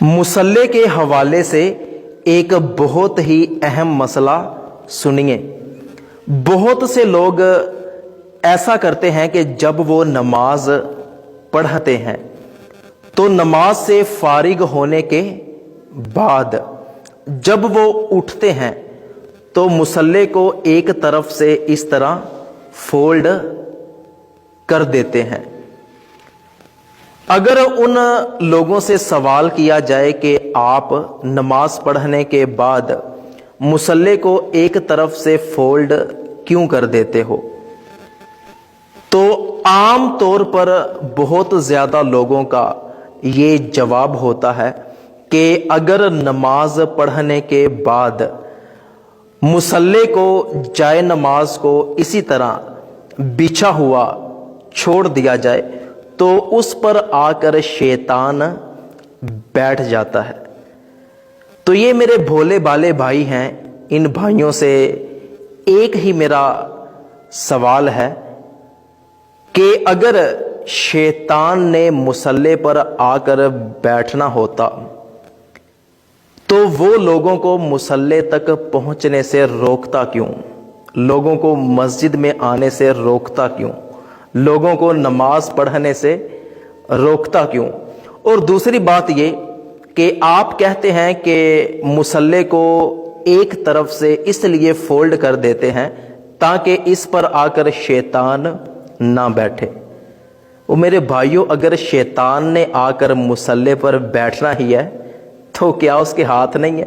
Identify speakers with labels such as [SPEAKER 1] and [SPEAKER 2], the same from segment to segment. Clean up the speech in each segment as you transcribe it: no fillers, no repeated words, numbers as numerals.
[SPEAKER 1] मुसल्ले के हवाले से एक बहुत ही अहम मसला सुनिए। बहुत से लोग ऐसा करते हैं कि जब वो नमाज पढ़ते हैं तो नमाज से फारिग होने के बाद जब वो उठते हैं तो मुसल्ले को एक तरफ से इस तरह फोल्ड कर देते हैं। अगर उन लोगों से सवाल किया जाए कि आप नमाज पढ़ने के बाद मुसल्ले को एक तरफ से फोल्ड क्यों कर देते हो, तो आम तौर पर बहुत ज़्यादा लोगों का ये जवाब होता है कि अगर नमाज पढ़ने के बाद मुसल्ले को जाए नमाज को इसी तरह बिछा हुआ छोड़ दिया जाए तो उस पर आकर शैतान बैठ जाता है। तो ये मेरे भोले भाले भाई हैं, इन भाइयों से एक ही मेरा सवाल है कि अगर शैतान ने मुसल्ले पर आकर बैठना होता तो वो लोगों को मुसल्ले तक पहुंचने से रोकता क्यों, लोगों को मस्जिद में आने से रोकता क्यों, लोगों को नमाज पढ़ने से रोकता क्यों। और दूसरी बात ये कि आप कहते हैं कि मुसल्ले को एक तरफ से इसलिए फोल्ड कर देते हैं ताकि इस पर आकर शैतान ना बैठे। वो मेरे भाइयों, अगर शैतान ने आकर मुसल्ले पर बैठना ही है तो क्या उसके हाथ नहीं है?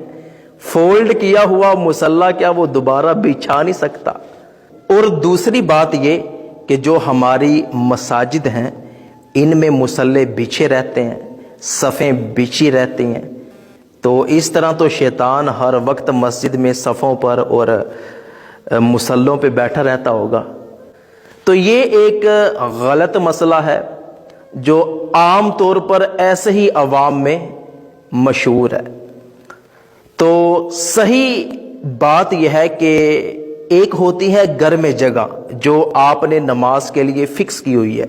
[SPEAKER 1] फोल्ड किया हुआ मुसल्ला क्या वो दोबारा बिछा नहीं सकता? और दूसरी बात ये कि जो हमारी मसाजिद हैं इनमें मुसल्ले बिछे रहते हैं, सफ़ें बिछी रहती हैं, तो इस तरह तो शैतान हर वक्त मस्जिद में सफ़ों पर और मुसल्लों पे बैठा रहता होगा। तो ये एक गलत मसला है जो आम तौर पर ऐसे ही अवाम में मशहूर है। तो सही बात यह है कि एक होती है घर में जगह जो आपने नमाज के लिए फिक्स की हुई है,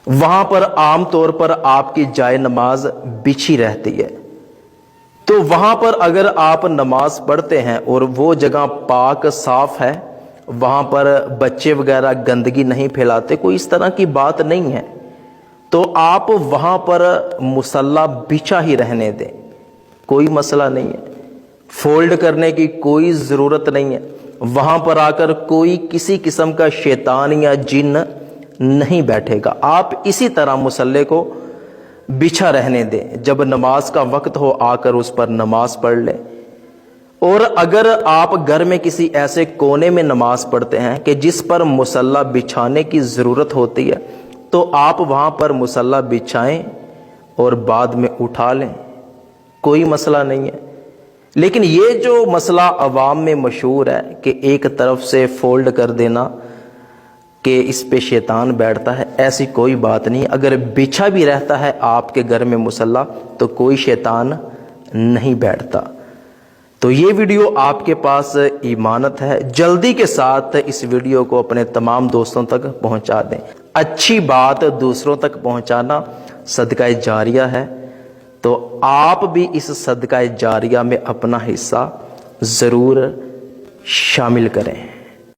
[SPEAKER 1] वहां पर आम तौर पर आपकी जाए नमाज बिछी रहती है। तो वहां पर अगर आप नमाज पढ़ते हैं और वो जगह पाक साफ है, वहां पर बच्चे वगैरह गंदगी नहीं फैलाते, कोई इस तरह की बात नहीं है, तो आप वहां पर मुसल्ला बिछा ही रहने दें, कोई मसला नहीं है। फोल्ड करने की कोई ज़रूरत नहीं है। वहां पर आकर कोई किसी किस्म का शैतान या जिन नहीं बैठेगा। आप इसी तरह मुसल्ले को बिछा रहने दें, जब नमाज का वक्त हो आकर उस पर नमाज पढ़ लें। और अगर आप घर में किसी ऐसे कोने में नमाज पढ़ते हैं कि जिस पर मुसल्ला बिछाने की ज़रूरत होती है, तो आप वहां पर मुसल्ला बिछाएं और बाद में उठा लें, कोई मसला नहीं है। लेकिन ये जो मसला अवाम में मशहूर है कि एक तरफ से फोल्ड कर देना कि इस पे शैतान बैठता है, ऐसी कोई बात नहीं। अगर बिछा भी रहता है आपके घर में मुसल्ला तो कोई शैतान नहीं बैठता। तो ये वीडियो आपके पास इमानत है, जल्दी के साथ इस वीडियो को अपने तमाम दोस्तों तक पहुंचा दें। अच्छी बात दूसरों तक पहुंचाना सदका जारिया है, तो आप भी इस सदका जारिया में अपना हिस्सा ज़रूर शामिल करें।